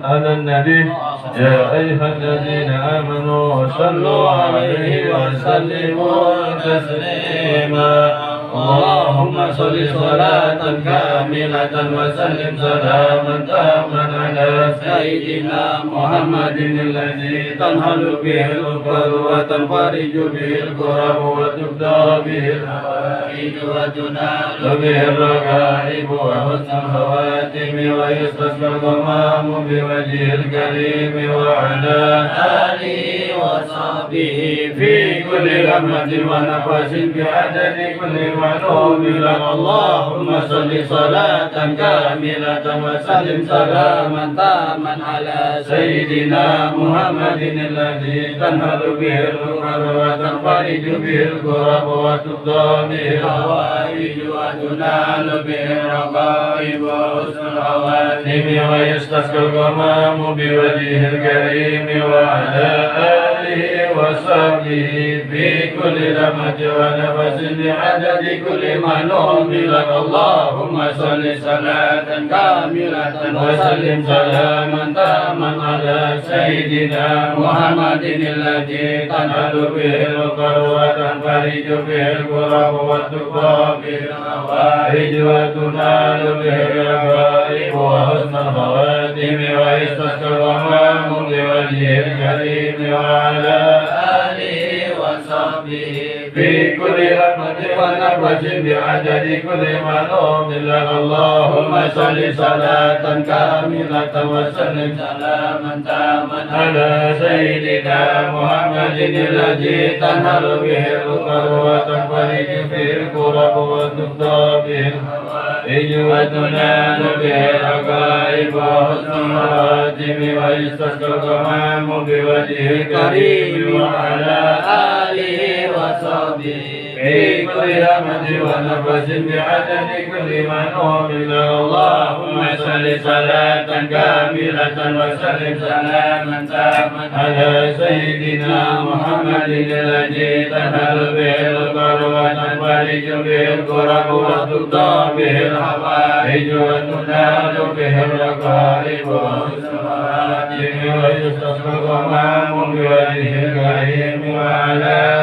على النبي يا أيها الذين آمنوا صلوا عليه وسلموا تسليما اللهم صل صلاة كاملة وسلم سلاما تاما على سيدنا محمد الذي تنهل به الكرب وتنفرج به الكرب وتبدى به الحوائج وتنال به الرغائب وحسن الخواتم ويستسقى الغمام بوجه الكريم وعلى آله وصحبه في كل لمحة ونفس بعدد كل معلوم لك اللهم صل صلاة كاملة وسلم سلاما تاما على سيدنا محمد الذي تنهل به الكرب وتنفرج به الكرب وتقضى به الحوائج وتنال به الرغائب وحسن الخواتم ويستسقى الغمام بوجهه الكريم وعلى آله وصحبه في كل لمحة ونفس بعدد كل معلوم لك اللهم صل صلاة كاملة وسلم سلاما تاما على سيدنا محمد الذي تنهل به الكرب وتنفرج به الكرب وتقضى به الحوائج وتنال به الرغائب وحسن الخواتم ويستسقى الغمام بوجهه الكريم وعلى آله وصحبه في كل لمحة ونفس بعدد كل معلوم لك اللهم صل صلاة كاملة وسلم سلاما تاما على سيدنا محمد الذي تنهل به الكرب وتنفرج به الكرب وتقضى به الحوائج وتنال به الرغائب وحسن الخواتم ويستسقى الغمام بوجهه الكريم وعلى آله وصحبه في كل لمحة ونفس بعدد كل معلوم لك اللهم صل صلاة كاملة وسلم سلاما تاما على سيدنا محمد الذي تنهل به الكرب وتنفرج به الكرب وتقضى به الحوائج وتنال به الرغائب وحسن الخواتم ويستسقى الغمام بوجهه الكريم وعلى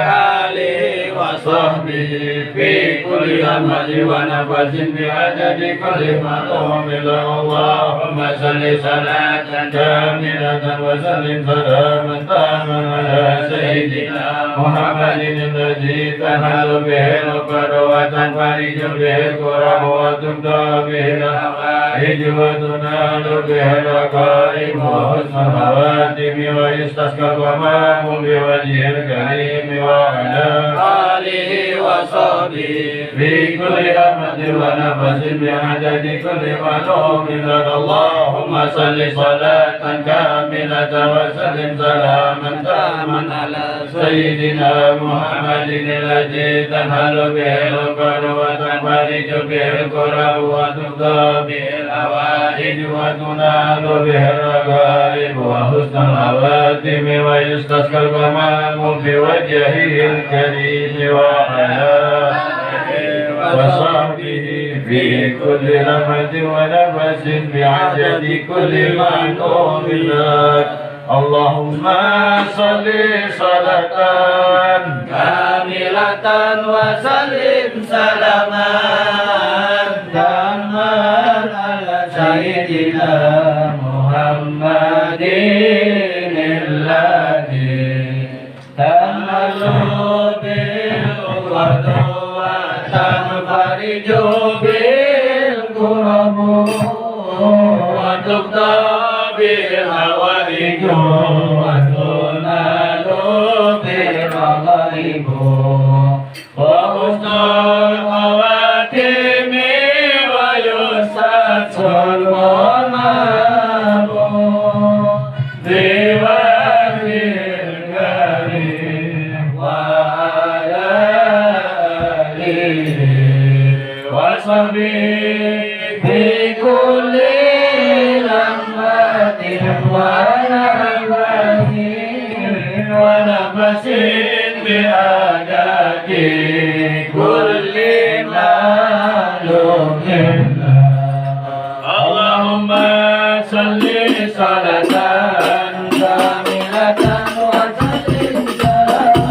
آله وصحبه في كل لمحة ونفس بعدد كل معلوم لك اللهم صل صلاة كاملة وسلم سلاما تاما على سيدنا محمد الذي تنهل به الكرب وتنفرج به الكرب وتقضى به الحوائج وتنال به الرغائب وحسن الخواتم ويستسقى الغمام بوجهه الكريم وعلى آله وصحبه في كل لمحة ونفس بعدد كل معلوم لك اللهم صل صلاة كاملة وسلم سلاما تاما على سيدنا محمد الذي تنهل به الكرب وتنفرج به الكرب وتقضى به الحوائج وتنال به الرغائب وحسن الخواتم ويستسقى الغمام بوجهه الكريم وعلى وصحبه في كل لمحة ونفس بعدد كل معلوم لك اللهم صل صلاة كاملة وسلم سلاما تاما على سيدنا محمد الذي تنهل به الكرب وتنفرج به الكرب وتقضى به الحوائج وتنال بوجه الكريم وعلى آله وصحبه في كل لمحة ونفس ونفس بعدد كل معلوم اللهم صل صلاة كاملة وسلم سلاما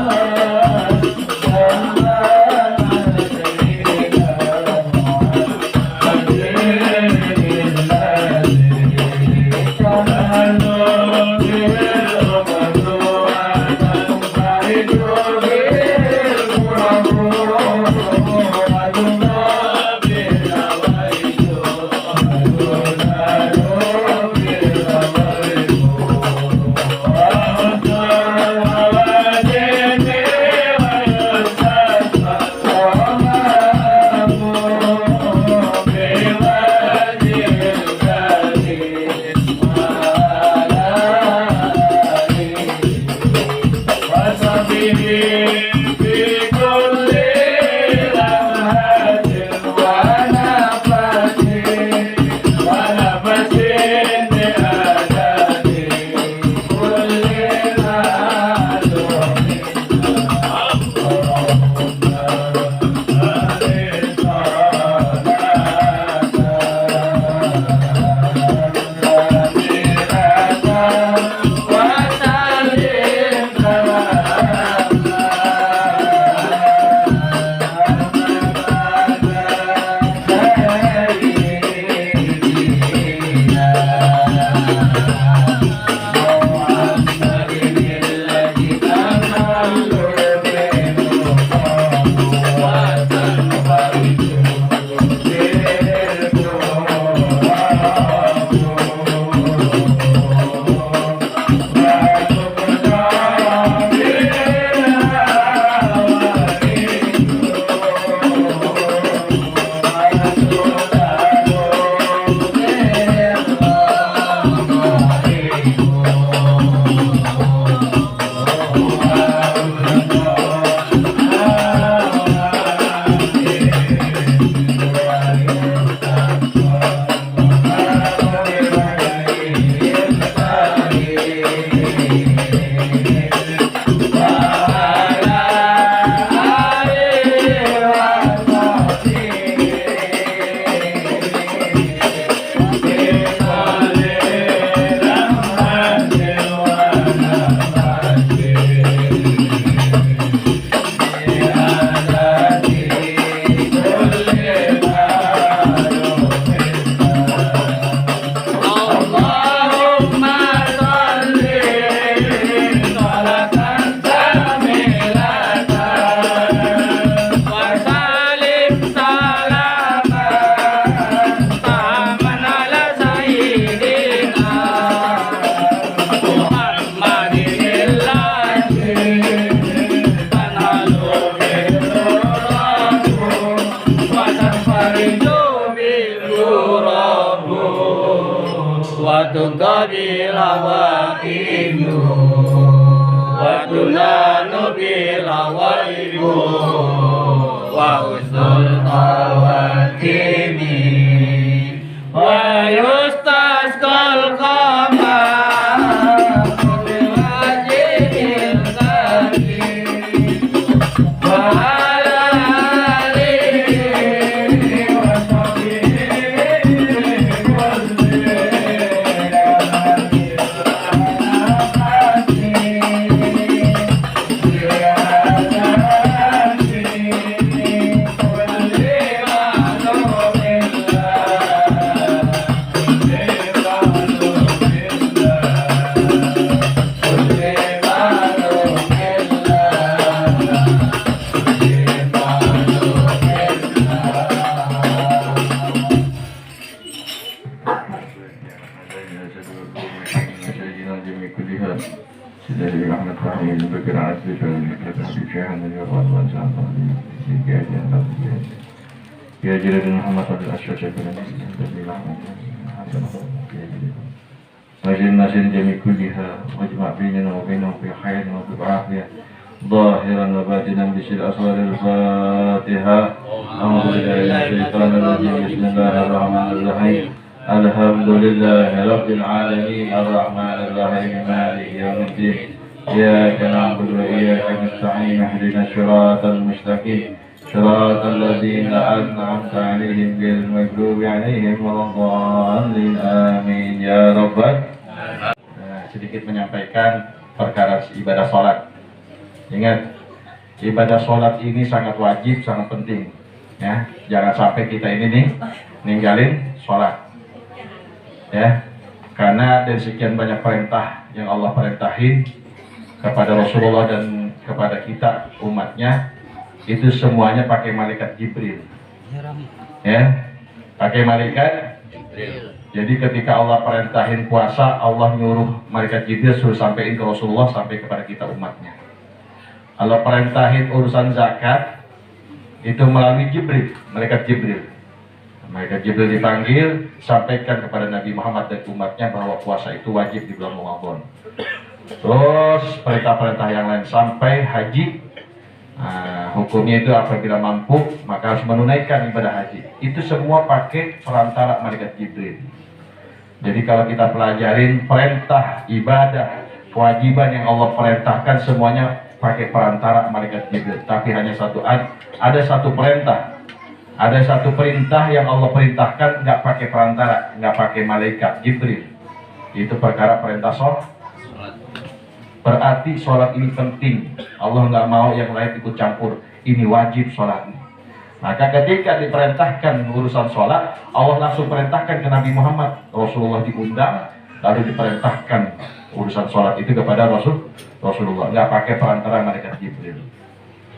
على سيدنا محمد واجعلنا في الجميع كلها واجمع بيننا وبينهم في خير وفي عافية ظاهرا وباطنا بشر أسرار الفاتحة. أعوذ بالله من الشيطان الرجيم. بسم الله الرحمن الرحيم. الحمد لله رب العالمين الرحمن الرحيم مالك يوم الدين إياك نعبد وإياك نستعين اهدنا الصراط المستقيم صراط الذين أنعمت عليهم غير المغضوب عليهم ولا الضالين آمين يا رب. Sedikit menyampaikan perkara ibadah sholat. Ingat, ibadah sholat ini sangat wajib, sangat penting. Ya, jangan sampai kita ini nih ninggalin sholat. Ya, karena dari sekian banyak perintah yang Allah perintahin kepada Rasulullah dan kepada kita umatnya, itu semuanya pakai malaikat Jibril. Ya, pakai malaikat Jibril. Jadi ketika Allah perintahin puasa, Allah nyuruh malaikat Jibril suruh sampaikan ke Rasulullah sampai kepada kita umatnya. Allah perintahin urusan zakat, itu melalui Jibril, malaikat Jibril. Malaikat Jibril dipanggil, sampaikan kepada Nabi Muhammad dan umatnya bahwa puasa itu wajib di bulan Ramadan. Terus perintah-perintah yang lain sampai haji. Hukumnya itu apabila mampu maka harus menunaikan ibadah haji. Itu semua pakai perantara malaikat Jibril. Jadi kalau kita pelajarin perintah, ibadah, kewajiban yang Allah perintahkan semuanya pakai perantara malaikat Jibril. Tapi hanya ada satu perintah yang Allah perintahkan nggak pakai perantara, nggak pakai malaikat Jibril. Itu perkara perintah sholat. Berarti sholat ini penting. Allah nggak mau yang lain ikut campur. Ini wajib sholat. Maka ketika diperintahkan urusan sholat, Allah langsung perintahkan ke Nabi Muhammad. Rasulullah diundang, lalu diperintahkan urusan sholat itu kepada Rasulullah. Nggak pakai perantara malaikat Jibril.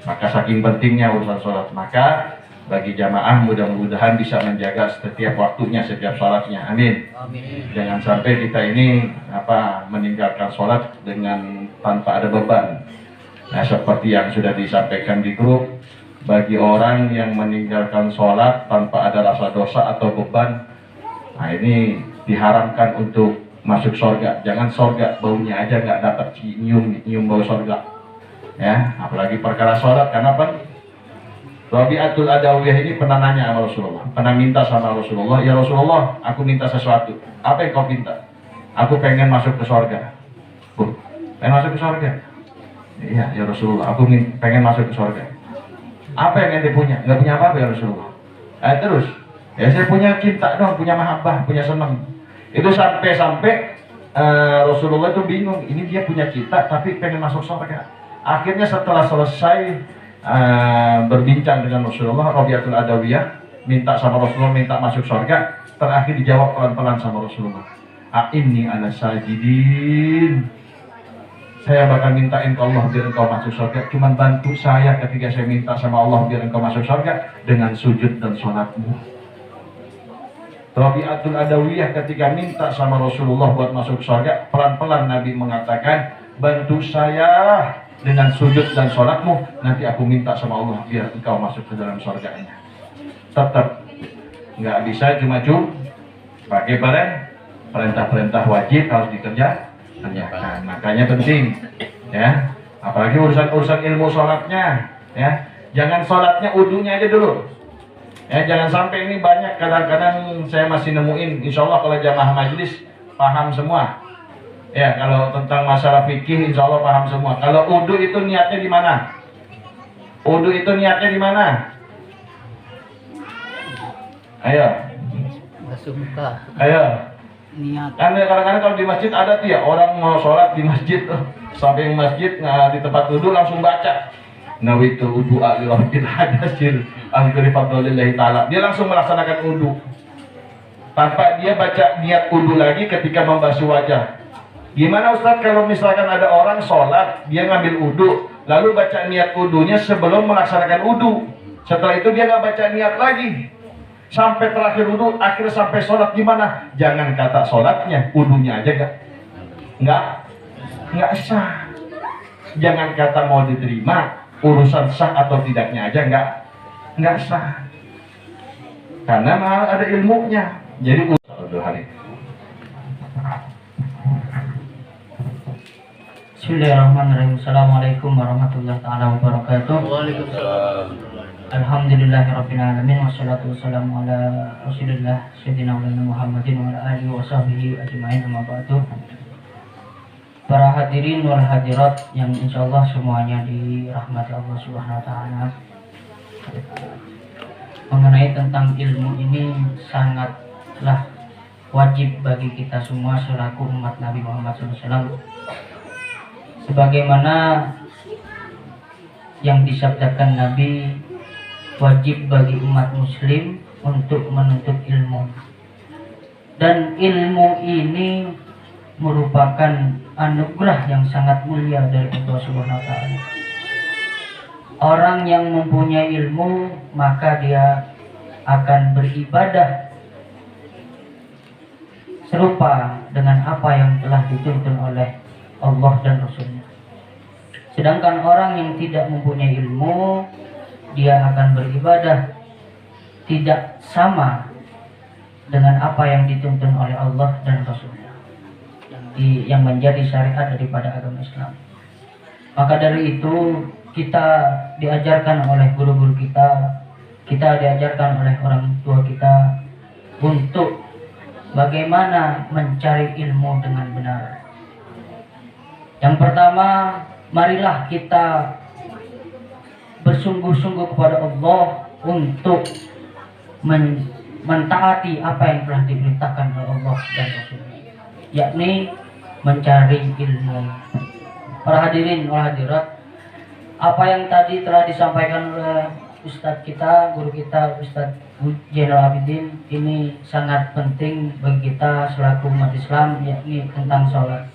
Maka saking pentingnya urusan sholat. Maka bagi jamaah mudah-mudahan bisa menjaga setiap waktunya, setiap sholatnya. Amin. Amin. Jangan sampai kita ini meninggalkan sholat dengan tanpa ada beban. Nah, seperti yang sudah disampaikan di grup, bagi orang yang meninggalkan sholat tanpa ada rasa dosa atau beban, nah ini diharamkan untuk masuk surga. Jangan surga baunya aja nggak dapat nyium bau surga. Ya, apalagi perkara sholat. Kenapa? Rabi'atul Adawiyah ini pernah nanya sama Rasulullah, pernah minta sama Rasulullah, ya Rasulullah, aku minta sesuatu. Apa yang kau minta? Aku pengen masuk ke surga. Pengen masuk ke surga? Iya, ya Rasulullah, aku pengen masuk ke surga. Apa yang ente punya? Nggak punya apa-apa ya Rasulullah. Terus, ya saya punya cinta dong, punya mahabbah, punya senang. Itu sampai-sampai Rasulullah itu bingung, ini dia punya cinta tapi pengen masuk surga. Akhirnya setelah selesai berbincang dengan Rasulullah, Rabi'atul Adawiyah minta sama Rasulullah, minta masuk surga. Terakhir dijawab pelan-pelan sama Rasulullah, inni ala sajidin. Saya bakal mintain ke Allah biar engkau masuk surga. Cuman bantu saya ketika saya minta sama Allah biar engkau masuk surga dengan sujud dan sholatmu. Rabi'atul Adawiyah ketika minta sama Rasulullah buat masuk surga, pelan-pelan Nabi mengatakan, bantu saya dengan sujud dan sholatmu, nanti aku minta sama Allah biar engkau masuk ke dalam surganya. Tetap nggak bisa cuma pakai perintah-perintah wajib harus dikerjakan. Makanya penting, ya. Apalagi urusan ilmu sholatnya, ya. Jangan sholatnya udunya aja dulu. Ya, jangan sampai ini banyak kadang-kadang saya masih nemuin. Insya Allah kalau jamaah majlis paham semua. Ya, kalau tentang masalah fikih insya Allah paham semua. Kalau udu itu niatnya di mana? Udu itu niatnya di mana? Ayo. Basuh muka. Ayo. Niat. Kan kadang-kadang kalau di masjid ada tuh ya, orang mau sholat di masjid tuh, sampai masjid di tempat udu langsung baca nawaitu wudu'a lirabbil hadasil akhiri fadlillahi ta'ala. Dia langsung melaksanakan udu tanpa dia baca niat udu lagi ketika membasuh wajah. Gimana Ustaz kalau misalkan ada orang sholat, dia ngambil udu, lalu baca niat udunya sebelum melaksanakan udu. Setelah itu dia nggak baca niat lagi. Sampai terakhir udu, akhirnya sampai sholat gimana? Jangan kata sholatnya, udunya aja nggak sah. Jangan kata mau diterima, urusan sah atau tidaknya aja nggak sah. Karena ada ilmunya. Jadi hari Bismillahirrahmanirrahim. Assalamualaikum warahmatullahi taala wabarakatuh. Waalaikumsalam. Alhamdulillahirabbil alamin wassalatu wassalamu ala Rasulillah sayyidina Muhammadin wa ala alihi wa sahbihi ajmain, amma ba'du. Para hadirin wal hadirat yang insyaallah semuanya dirahmati Allah Subhanahu wa taala. Mengenai tentang ilmu ini sangatlah wajib bagi kita semua selaku umat Nabi Muhammad SAW. Sebagaimana yang disabdakan Nabi, wajib bagi umat muslim untuk menuntut ilmu. Dan ilmu ini merupakan anugerah yang sangat mulia dari Allah Subhanahu wa taala. Orang yang mempunyai ilmu maka dia akan beribadah serupa dengan apa yang telah dituntun oleh Allah dan Rasulnya. Sedangkan orang yang tidak mempunyai ilmu, dia akan beribadah tidak sama dengan apa yang dituntun oleh Allah dan Rasulnya, yang menjadi syariat daripada agama Islam. Maka dari itu kita diajarkan oleh guru-guru kita diajarkan oleh orang tua kita untuk bagaimana mencari ilmu dengan benar. Yang pertama, marilah kita bersungguh-sungguh kepada Allah untuk mentaati apa yang telah diperintahkan oleh Allah dan Rasulnya, yakni mencari ilmu. Para hadirin wal hadirat, apa yang tadi telah disampaikan oleh Ustadz kita, guru kita, Ustadz Zainal Abidin, ini sangat penting bagi kita selaku umat Islam, yakni tentang sholat.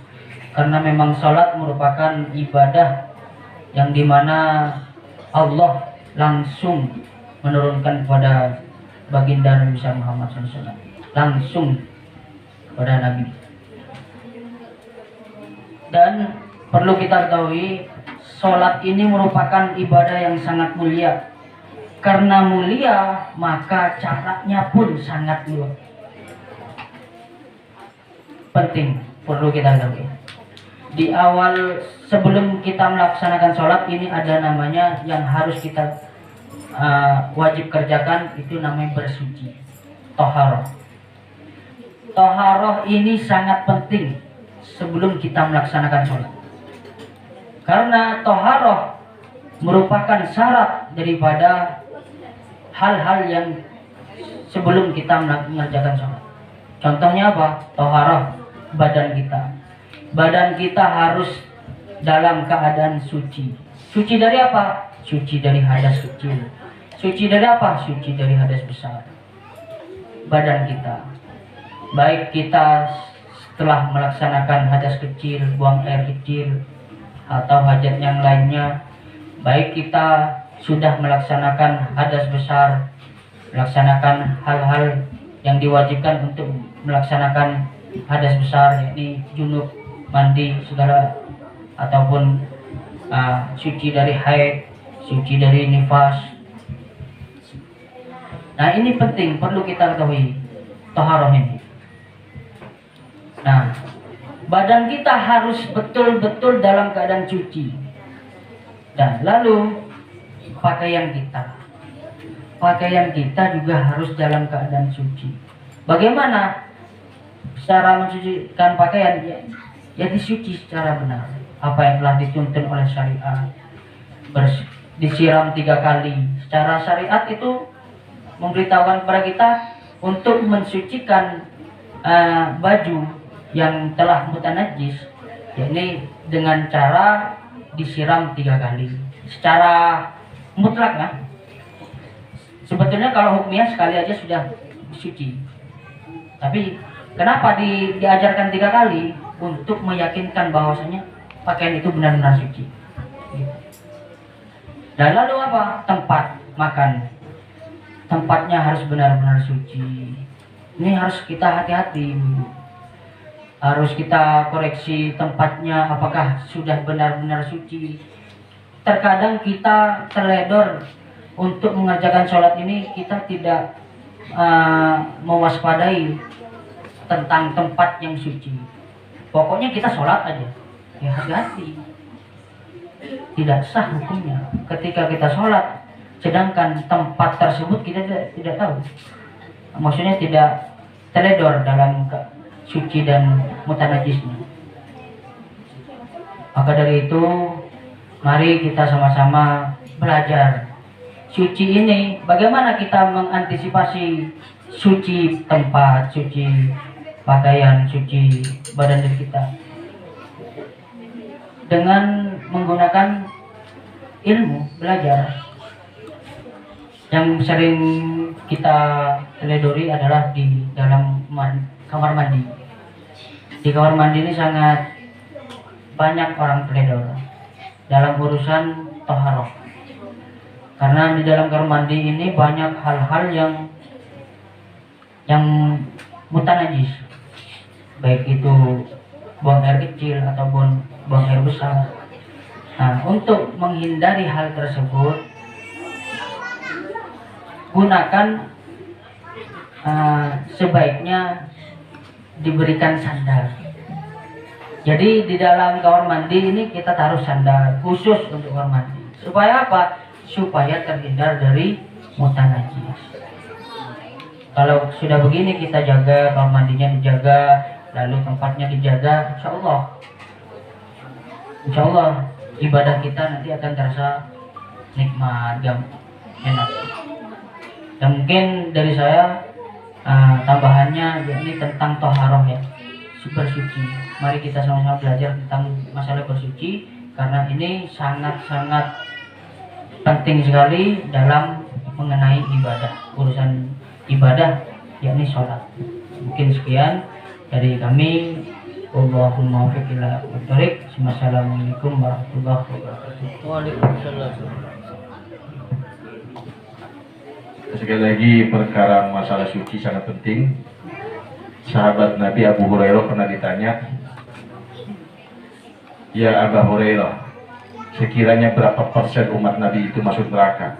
Karena memang sholat merupakan ibadah yang dimana Allah langsung menurunkan kepada baginda Nabi Muhammad SAW, langsung kepada Nabi. Dan perlu kita ketahui, sholat ini merupakan ibadah yang sangat mulia. Karena mulia, maka caranya pun sangat mulia. Penting, perlu kita ketahui. Di awal sebelum kita melaksanakan sholat ini ada namanya yang harus kita wajib kerjakan, itu namanya bersuci, toharoh. Toharoh ini sangat penting sebelum kita melaksanakan sholat, karena toharoh merupakan syarat daripada hal-hal yang sebelum kita mengerjakan sholat. Contohnya apa? Toharoh badan kita. Badan kita harus dalam keadaan suci. Suci dari apa? Suci dari hadas kecil. Suci dari apa? Suci dari hadas besar. Badan kita, baik kita setelah melaksanakan hadas kecil, buang air kecil, atau hajat yang lainnya, baik kita sudah melaksanakan hadas besar, melaksanakan hal-hal yang diwajibkan untuk melaksanakan hadas besar, yakni junub, mandi segala, ataupun suci dari haid, suci dari nifas. Nah, ini penting, perlu kita ketahui taharah ini. Nah, badan kita harus betul-betul dalam keadaan suci. Dan lalu pakaian kita juga harus dalam keadaan suci. Bagaimana cara mensucikan pakaian? Ya disuci secara benar, apa yang telah dituntun oleh syariat. Disiram 3 kali. Secara syariat itu memberitahukan kepada kita untuk mensucikan baju yang telah mutanajis, yakni dengan cara disiram 3 kali. Secara mutlak kan? Sebetulnya kalau hukumnya sekali aja sudah suci. Tapi kenapa diajarkan 3 kali? Untuk meyakinkan bahwasanya pakaian itu benar-benar suci. Dan lalu apa? Tempat makan, tempatnya harus benar-benar suci. Ini harus kita hati-hati. Harus kita koreksi tempatnya apakah sudah benar-benar suci. Terkadang kita terledor untuk mengerjakan sholat ini, kita tidak mewaspadai tentang tempat yang suci. Pokoknya kita sholat aja, ya hati-hati, tidak sah hukumnya. Ketika kita sholat sedangkan tempat tersebut kita tidak tahu, maksudnya tidak teledor dalam suci dan mutanajisnya. Maka dari itu mari kita sama-sama belajar suci ini, bagaimana kita mengantisipasi suci tempat, suci pakaian, suci badan diri kita dengan menggunakan ilmu, belajar. Yang sering kita teledori adalah di dalam kamar mandi. Di kamar mandi ini sangat banyak orang teledor dalam urusan taharah. Karena di dalam kamar mandi ini banyak hal-hal yang mutanajis, baik itu buang air kecil ataupun buang air besar. Nah, untuk menghindari hal tersebut, gunakan sebaiknya diberikan sandal. Jadi di dalam kamar mandi ini kita taruh sandal khusus untuk kamar mandi. Supaya apa? Supaya terhindar dari mutanajis. Kalau sudah begini kita jaga, kamar mandinya dijaga, lalu tempatnya dijaga, insya Allah ibadah kita nanti akan terasa nikmat, enak. Dan mungkin dari saya tambahannya yakni tentang toharoh ya, bersuci. Mari kita sama-sama belajar tentang masalah bersuci, karena ini sangat-sangat penting sekali dalam mengenai ibadah, urusan ibadah yakni sholat. Mungkin sekian dari kami. Allahumma fiqillah wa tarik. Assalamualaikum warahmatullahi wabarakatuh. Waalaikumsalam. Sekali lagi perkara masalah suci sangat penting. Sahabat Nabi Abu Hurairah pernah ditanya, ya Abu Hurairah, sekiranya berapa persen umat Nabi itu masuk neraka?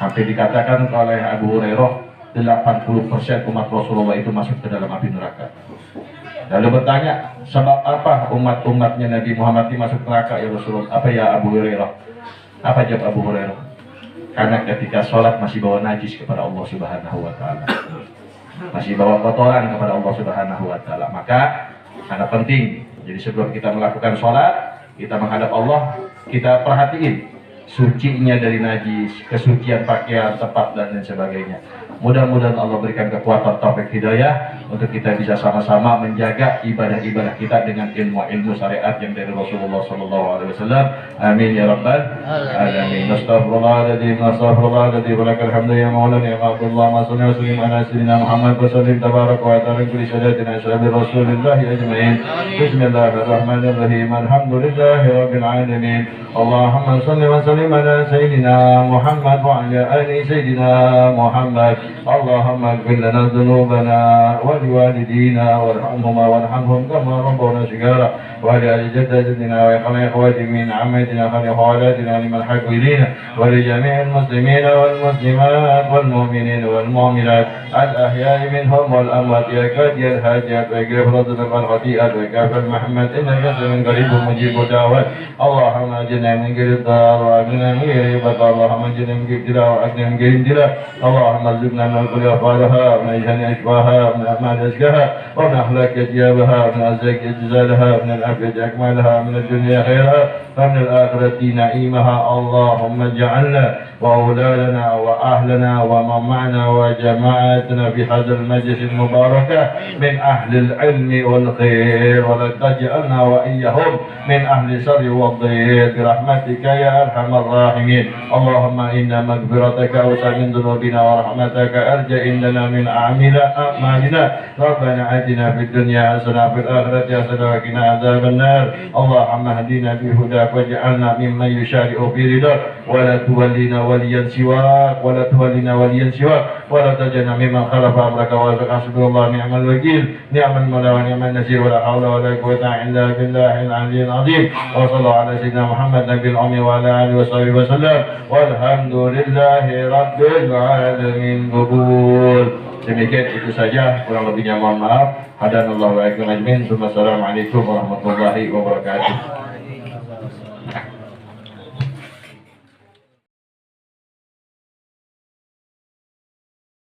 Hampir dikatakan oleh Abu Hurairah 80% umat Rasulullah itu masuk ke dalam api neraka. Lalu bertanya, sebab apa umat-umatnya Nabi Muhammad ini masuk neraka ya Rasulullah? Apa ya Abu Hurairah? Apa jawab Abu Hurairah? Karena ketika sholat masih bawa najis kepada Allah Subhanahu wa Ta'ala, masih bawa kotoran kepada Allah Subhanahu wa Ta'ala. Maka sangat penting. Jadi sebelum kita melakukan sholat, kita menghadap Allah, kita perhatiin sucinya dari najis, kesucian pakaian, tempat dan lain sebagainya. Mudah-mudahan Allah berikan kekuatan taufik hidayah untuk kita bisa sama-sama menjaga ibadah-ibadah kita dengan ilmu-ilmu syariat yang dari Rasulullah SAW. Amin ya rabbal alamin. Astaghfirullahaladzim, astaghfirullahaladzim, walakal hamdu ya maulana ya Abdullah, ma salli wa sallim ala sayyidina Muhammad wa sallim tabarak wa ta'ala kulli syadatina syahadu Rasulillah ajma'in. Bismillahirrahmanirrahim. Alhamdulillahi rabbil alamin. Allahumma salli wa sallim ala sayyidina Muhammad wa ala ali sayyidina Muhammad. اللهم اغفر لنا ذنوبنا ولوالدينا وارحمهما وارحمهم كما ربونا صغارا ولجدتنا واخواتنا من عمتنا وخالاتنا لمن حق الينا ولجميع المسلمين والمسلمات والمؤمنين والمؤمنات الاحياء منهم والاموات يا قاضي الحاجات واغفر لنا الخطيئات وكافر محمد انك سميع قريب مجيب الدعوات. اللهم اجرنا من غير الضار واجرنا من غير البطر. اللهم اجرنا من غير ابتلاء واجرنا من غير ابتلاء. اللهم ارزقنا من كل أفعالها ومن أجهل أشباهها ومن أعمال أزكاها ومن أخلاق أجيابها ومن أزكى أجزالها ومن العبد أكملها ومن الدنيا خيرها ومن الآخرة نعيمها. اللهم اجعلنا وأولادنا وأهلنا ومن معنا وجماعتنا في هذا المجلس المبارك من أهل العلم والخير ولا تجعلنا وإياهم من أهل الشر والضيق برحمتك يا أرحم الراحمين. اللهم إن مغفرتك أوسع من ذنوبنا ورحمتك أرجى إننا من أعمالنا. ربنا آتنا في الدنيا حسنة وفي الآخرة حسنة وقنا عذاب النار. اللهم اهدنا بهداك واجعلنا ممن يشارع في رضاك ولا تولنا وليا سواك ولا تولنا وليا سواك ولا تجعلنا ممن خلف أمرك وارزق. حسبنا الله نعم الوكيل نعم المولى ونعم النصير ولا حول ولا قوة إلا بالله العلي العظيم. وصلى الله على سيدنا محمد نبي الأمي وعلى آله وصحبه وسلم والحمد لله رب العالمين. قبول. Demikian itu saja, kurang lebihnya mohon maaf. Hadanallahu wa iyyakum ajmain. Wassalamualaikum warahmatullahi wabarakatuh.